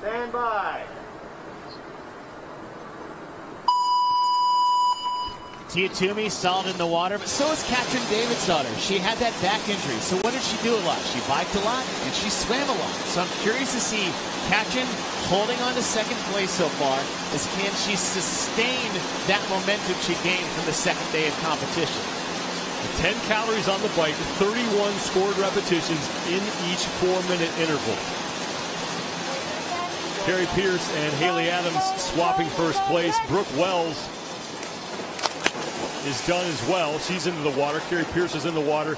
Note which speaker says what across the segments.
Speaker 1: Stand by.
Speaker 2: Tia Toomey solid in the water, but so is Katrin Davidsdottir. She had that back injury, so what did she do a lot? She biked a lot, and she swam a lot. So I'm curious to see Katrin holding on to second place so far, as can she sustain that momentum she gained from the second day of competition.
Speaker 3: 10 calories on the bike, 31 scored repetitions in each 4-minute interval. Carrie Pierce and Haley Adams swapping first place. Brooke Wells is done as well. She's into the water. Carrie Pierce is in the water.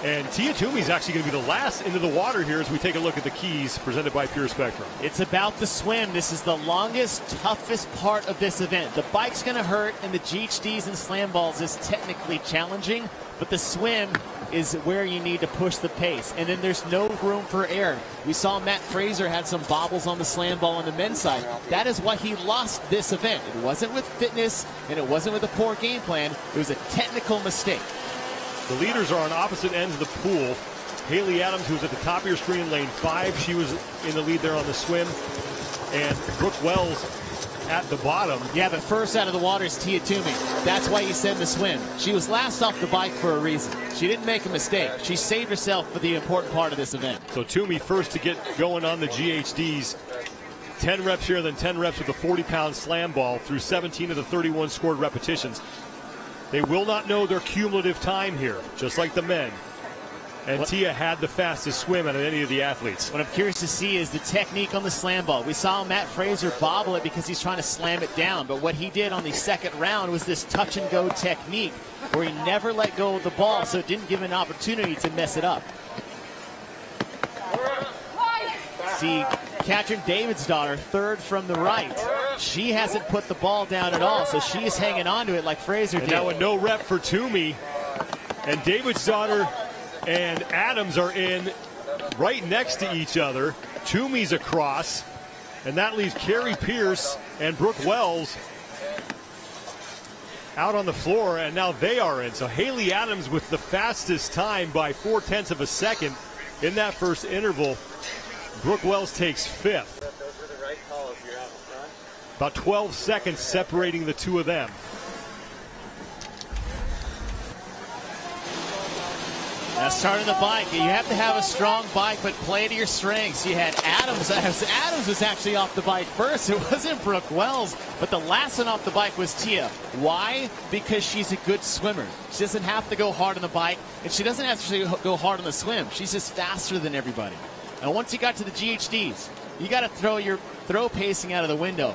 Speaker 3: And Tia Toomey is actually going to be the last into the water here as we take a look at the keys presented by Pure Spectrum.
Speaker 2: It's about the swim. This is the longest, toughest part of this event. The bike's going to hurt, and the GHDs and slam balls is technically challenging, but the swim is where you need to push the pace. And then there's no room for error. We saw Matt Fraser had some bobbles on the slam ball on the men's side. That is why he lost this event. It wasn't with fitness, and it wasn't with a poor game plan. It was a technical mistake.
Speaker 3: The leaders are on opposite ends of the pool. Haley Adams, who's at the top of your screen, lane 5. She was in the lead there on the swim. And Brooke Wells at the bottom.
Speaker 2: Yeah, but first out of the water is Tia Toomey. That's why you said the swim. She was last off the bike for a reason. She didn't make a mistake. She saved herself for the important part of this event.
Speaker 3: So Toomey first to get going on the GHDs. 10 reps here, then 10 reps with a 40-pound slam ball through 17 of the 31 scored repetitions. They will not know their cumulative time here, just like the men. And Tia had the fastest swim out of any of the athletes.
Speaker 2: What I'm curious to see is the technique on the slam ball. We saw Matt Fraser bobble it because he's trying to slam it down. But what he did on the second round was this touch and go technique where he never let go of the ball, so it didn't give an opportunity to mess it up. See Katrin Davidsdottir, third from the right. She hasn't put the ball down at all, so she's hanging on to it like Fraser did.
Speaker 3: Now a no rep for Toomey. And Davidsdottir and Adams are in right next to each other. Toomey's across, and that leaves Carrie Pierce and Brooke Wells out on the floor, and now they are in. So Haley Adams with the fastest time by 0.4 of a second in that first interval. Brooke Wells takes 5th. About 12 seconds separating the two of them.
Speaker 2: Now starting the bike, you have to have a strong bike, but play to your strengths. You had Adams. Adams was actually off the bike first. It wasn't Brooke Wells, but the last one off the bike was Tia. Why? Because she's a good swimmer. She doesn't have to go hard on the bike, and she doesn't actually go hard on the swim. She's just faster than everybody. And once you got to the GHDs, you got to throw your throw pacing out of the window.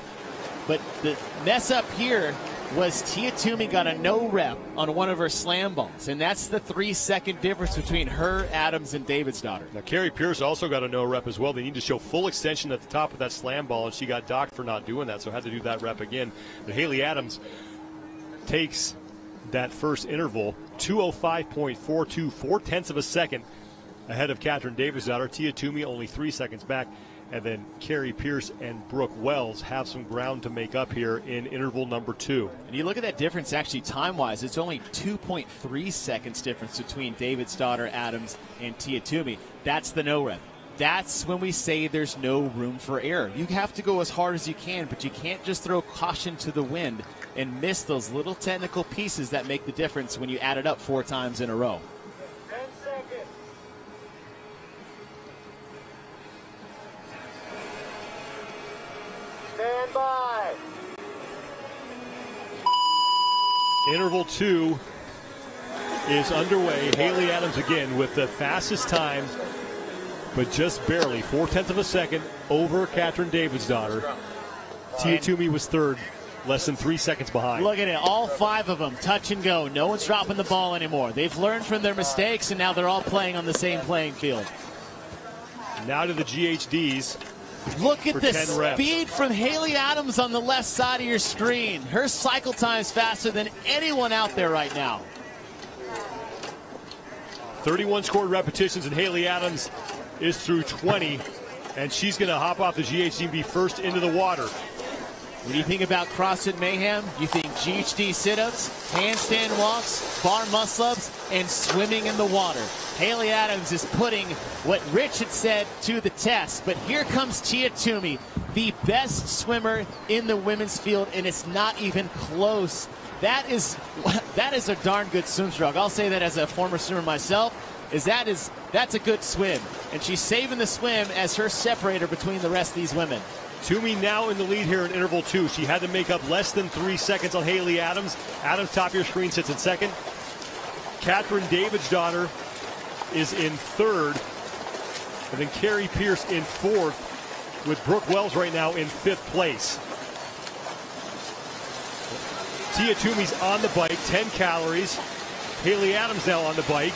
Speaker 2: But the mess up here was Tia Toomey got a no rep on one of her slam balls, and that's the 3-second difference between her, Adams, and Davidsdottir.
Speaker 3: Now Carrie Pierce also got a no rep as well. They need to show full extension at the top of that slam ball, and she got docked for not doing that, so had to do that rep again. But Haley Adams takes that first interval, 2:05.42, 0.4 of a second ahead of Katrin Davidsdottir. Tia Toomey only 3 seconds back. And then Carrie Pierce and Brooke Wells have some ground to make up here in interval number 2.
Speaker 2: And you look at that difference actually time-wise, it's only 2.3 seconds difference between Davidsdottir, Adams, and Tia Toomey. That's the no rep. That's when we say there's no room for error. You have to go as hard as you can, but you can't just throw caution to the wind and miss those little technical pieces that make the difference when you add it up 4 times in a row.
Speaker 1: 10 seconds. Stand by.
Speaker 3: Interval 2 is underway. Haley Adams again with the fastest time, but just barely 0.4 of a second over Katrin Davidsdottir. Tia Toomey was third, less than 3 seconds behind.
Speaker 2: Look at it, all 5 of them touch and go. No one's dropping the ball anymore. They've learned from their mistakes, and now they're all playing on the same playing field.
Speaker 3: Now to the GHDs.
Speaker 2: Look at the speed from Haley Adams on the left side of your screen. Her cycle time is faster than anyone out there right now.
Speaker 3: 31 scored repetitions, and Haley Adams is through 20, and she's going to hop off the GHD and be first into the water.
Speaker 2: When you think about CrossFit Mayhem, you think GHD sit-ups, handstand walks, bar muscle-ups, and swimming in the water. Haley Adams is putting what Rich had said to the test. But here comes Tia Toomey, the best swimmer in the women's field, and it's not even close. That is a darn good swim stroke. I'll say that as a former swimmer myself, that's a good swim. And she's saving the swim as her separator between the rest of these women.
Speaker 3: Toomey now in the lead here in interval 2. She had to make up less than 3 seconds on Haley Adams. Adams, top of your screen, sits in second. Catherine Davidsdottir is in third. And then Carrie Pierce in fourth, with Brooke Wells right now in 5th place. Tia Toomey's on the bike, 10 calories. Haley Adams now on the bike.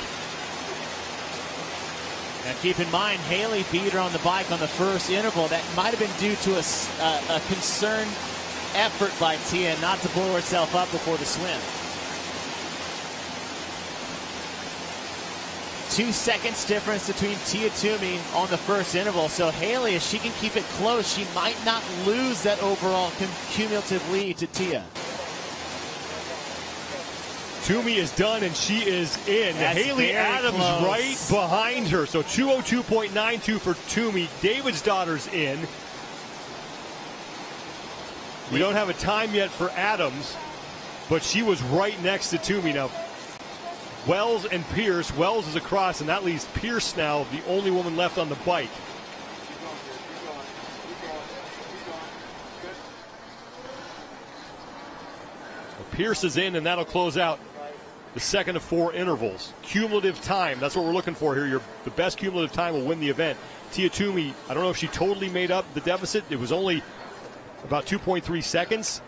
Speaker 2: Now keep in mind, Haley beat her on the bike on the first interval. That might have been due to a concerned effort by Tia not to blow herself up before the swim. 2 seconds difference between Tia Toomey on the first interval. So Haley, if she can keep it close, she might not lose that overall cumulative lead to Tia.
Speaker 3: Toomey is done, and she is in.
Speaker 2: That's
Speaker 3: Haley Adams
Speaker 2: close.
Speaker 3: right behind her. So 2:02.92 for Toomey. Davidsdottir's in. We don't have a time yet for Adams, but she was right next to Toomey. Now, Wells and Pierce. Wells is across, and that leaves Pierce now, the only woman left on the bike. Pierce is in, and that'll close out the second of 4 intervals. Cumulative time, that's what we're looking for here. The best cumulative time will win the event. Tia Toomey, I don't know if she totally made up the deficit. It was only about 2.3 seconds,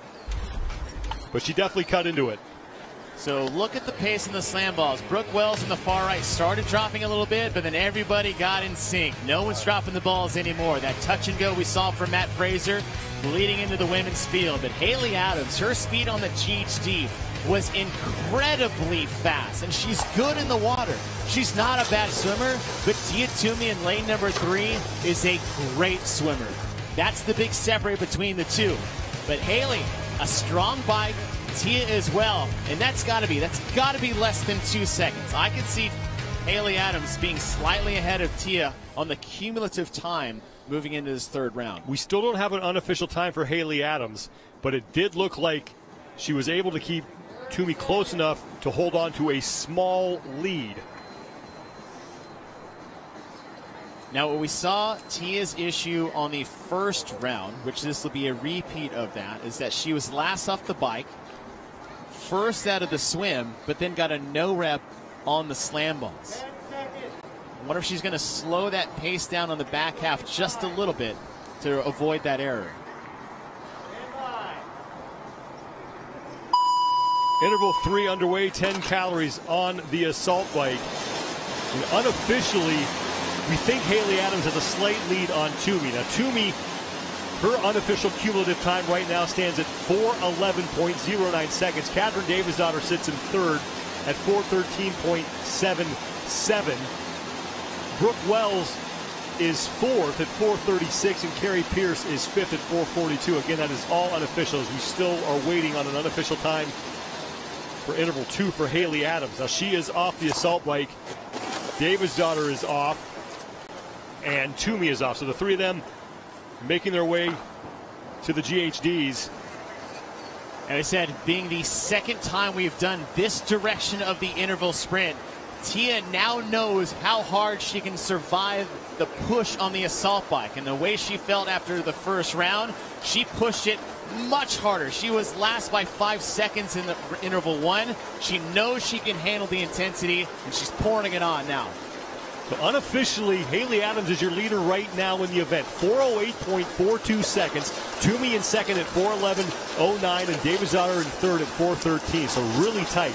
Speaker 3: but she definitely cut into it.
Speaker 2: So look at the pace in the slam balls. Brooke Wells in the far right started dropping a little bit, but then everybody got in sync. No one's dropping the balls anymore. That touch and go we saw from Matt Fraser leading into the women's field. But Haley Adams, her speed on the GHD was incredibly fast, and she's good in the water. She's not a bad swimmer, but Tia Toomey in lane number 3 is a great swimmer. That's the big separator between the two. But Haley, a strong bike, Tia as well, and that's got to be less than 2 seconds. I can see Haley Adams being slightly ahead of Tia on the cumulative time moving into this third round.
Speaker 3: We still don't have an unofficial time for Haley Adams, but it did look like she was able to keep Toomey close enough to hold on to a small lead.
Speaker 2: Now, what we saw Tia's issue on the first round, which this will be a repeat of that, is that she was last off the bike, first out of the swim, but then got a no rep on the slam balls. I wonder if she's going to slow that pace down on the back half just a little bit to avoid that error.
Speaker 3: Interval 3 underway, 10 calories on the assault bike. And unofficially, we think Haley Adams has a slight lead on Toomey. Now, Toomey, her unofficial cumulative time right now stands at 4:11.09 seconds. Catherine Davidsdottir sits in third at 4:13.77. Brooke Wells is fourth at 4:36, and Carrie Pierce is fifth at 4:42. Again, that is all unofficial, as we still are waiting on an unofficial time for interval 2 for Haley Adams. Now, she is off the assault bike. Davidsdottir is off, and Toomey is off. So the three of them making their way to the GHDs.
Speaker 2: And I said, being the second time we've done this direction of the interval sprint, Tia now knows how hard she can survive the push on the assault bike. And the way she felt after the first round, she pushed it much harder. She was last by 5 seconds in the interval 1. She knows she can handle the intensity, and she's pouring it on now.
Speaker 3: So unofficially, Haley Adams is your leader right now in the event. 4:08.42 seconds. Toomey in second at 4:11.09, and Davidsdottir in third at 4:13. So really tight.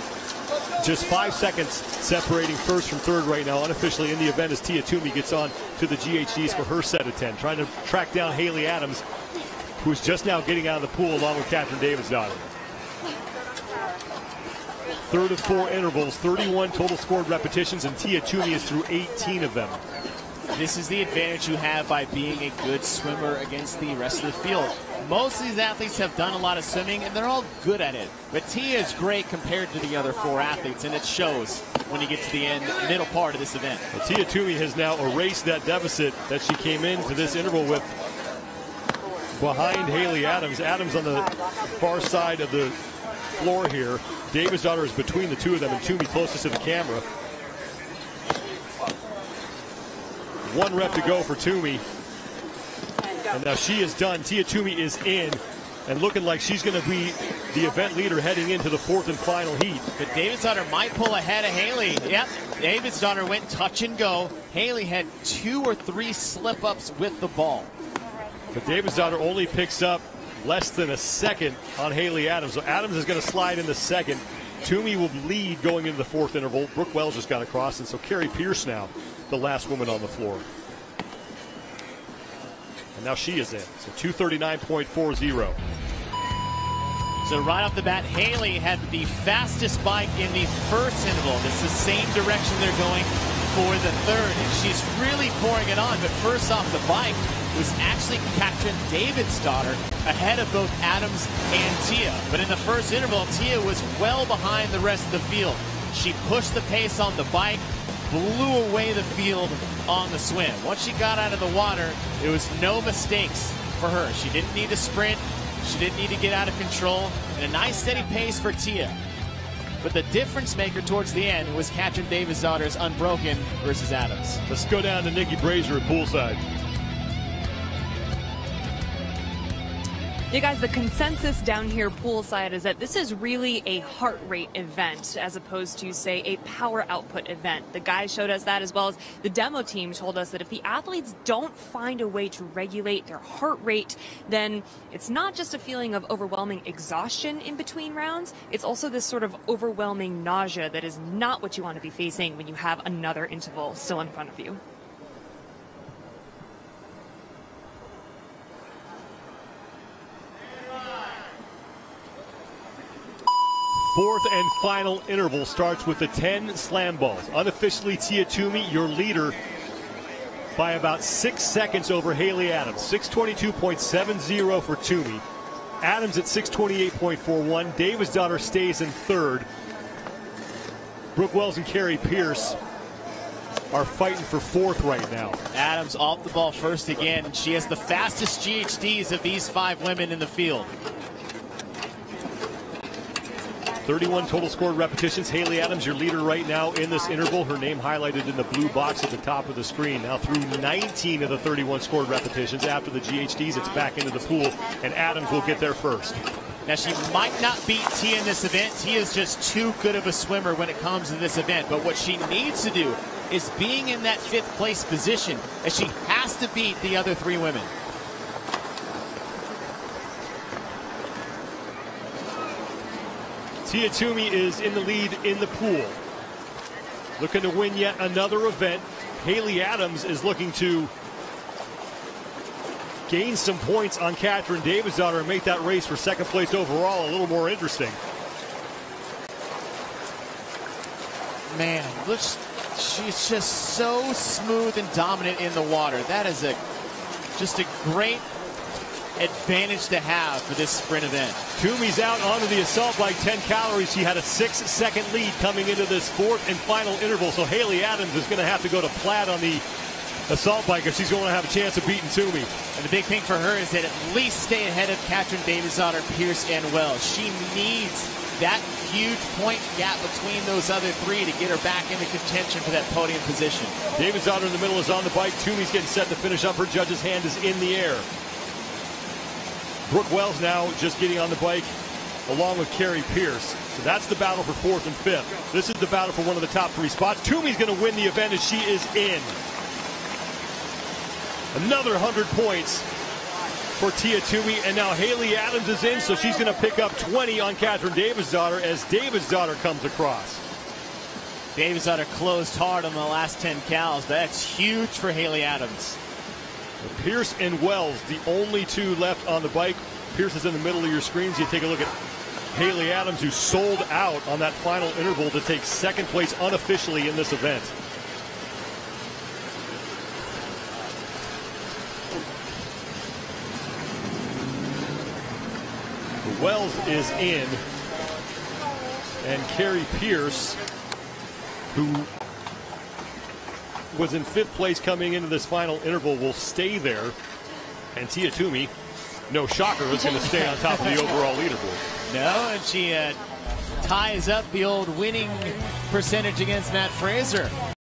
Speaker 3: Just 5 seconds separating first from third right now. Unofficially in the event as Tia Toomey gets on to the GHDs for her set of 10. Trying to track down Haley Adams, who is just now getting out of the pool along with Catherine Davidsdottir. Third of 4 intervals, 31 total scored repetitions, and Tia Toomey is through 18 of them.
Speaker 2: This is the advantage you have by being a good swimmer against the rest of the field. Most of these athletes have done a lot of swimming, and they're all good at it. But Tia is great compared to the other 4 athletes, and it shows when you get to the end, middle part of this event.
Speaker 3: Well, Tia Toomey has now erased that deficit that she came into this interval with behind Haley Adams. Adams on the far side of the floor here. Davis-Daughter is between the two of them, and Toomey closest to the camera. 1 rep to go for Toomey. And now she is done. Tia Toomey is in and looking like she's going to be the event leader heading into the 4th and final heat.
Speaker 2: But Davis-Daughter might pull ahead of Haley. Yep, Davis-Daughter went touch and go. Haley had 2 or 3 slip-ups with the ball.
Speaker 3: But Davis-Daughter only picks up less than a second on Haley Adams. So Adams is going to slide in the 2nd. Toomey will lead going into the 4th interval. Brooke Wells just got across, and so Carrie Pierce now the last woman on the floor. And now she is in. So 239.40.
Speaker 2: So right off the bat, Haley had the fastest bike in the 1st interval. It's the same direction they're going for the 3rd. And she's really pouring it on. But first off the bike was actually Katrin Davids-Daughter ahead of both Adams and Tia. But in the 1st interval, Tia was well behind the rest of the field. She pushed the pace on the bike, blew away the field on the swim. Once she got out of the water, it was no mistakes for her. She didn't need to sprint. She didn't need to get out of control. And a nice steady pace for Tia. But the difference maker towards the end was Katrin Davis-Daughter's Unbroken versus Adams.
Speaker 3: Let's go down to Nikki Brazier at poolside.
Speaker 4: You guys, the consensus down here poolside is that this is really a heart rate event as opposed to, say, a power output event. The guys showed us that, as well as the demo team told us that if the athletes don't find a way to regulate their heart rate, then it's not just a feeling of overwhelming exhaustion in between rounds. It's also this sort of overwhelming nausea that is not what you want to be facing when you have another interval still in front of you.
Speaker 3: 4th and final interval starts with the 10 slam balls. Unofficially, Tia Toomey, your leader, by about 6 seconds over Haley Adams. 6:22.70 for Toomey. Adams at 6:28.41. Davis-Daughter stays in 3rd. Brooke Wells and Carrie Pierce are fighting for 4th right now.
Speaker 2: Adams off the ball first again. She has the fastest GHDs of these 5 women in the field.
Speaker 3: 31 total scored repetitions. Haley Adams, your leader right now in this interval. Her name highlighted in the blue box at the top of the screen. Now through 19 of the 31 scored repetitions. After the GHDs, it's back into the pool, and Adams will get there first.
Speaker 2: Now, she might not beat Tia in this event. Tia is just too good of a swimmer when it comes to this event. But what she needs to do is being in that 5th place position, as she has to beat the other 3 women.
Speaker 3: Tia Toomey is in the lead in the pool. Looking to win yet another event. Haley Adams is looking to gain some points on Katrin Davis-Daughter and make that race for 2nd place overall a little more interesting.
Speaker 2: Man, look, she's just so smooth and dominant in the water. That is just a great advantage to have for this sprint event.
Speaker 3: Toomey's out onto the assault bike, 10 calories. She had a 6-second lead coming into this 4th and final interval. So Haley Adams is going to have to go to flat on the assault bike if she's going to have a chance of beating Toomey.
Speaker 2: And the big thing for her is that at least stay ahead of Katrin Davis-Daughter, Pierce, and Wells. She needs that huge point gap between those other 3 to get her back into contention for that podium position.
Speaker 3: Davis-Daughter in the middle is on the bike. Toomey's getting set to finish up. Her judge's hand is in the air. Brooke Wells now just getting on the bike along with Carrie Pierce. So that's the battle for 4th and 5th. This is the battle for one of the top 3 spots. Toomey's going to win the event as she is in. Another 100 points for Tia Toomey. And now Haley Adams is in, so she's going to pick up 20 on Katrin Davis-Daughter as Davis-Daughter comes across.
Speaker 2: Davis-Daughter closed hard on the last 10 cals, but that's huge for Haley Adams.
Speaker 3: Pierce and Wells, the only 2 left on the bike. Pierce is in the middle of your screens. You take a look at Haley Adams, who sold out on that final interval to take 2nd place unofficially in this event. Wells is in. And Carrie Pierce, who was in 5th place coming into this final interval, will stay there. And Tia Toomey, no shocker, is going to stay on top of the overall leaderboard.
Speaker 2: No, and she ties up the old winning percentage against Matt Fraser.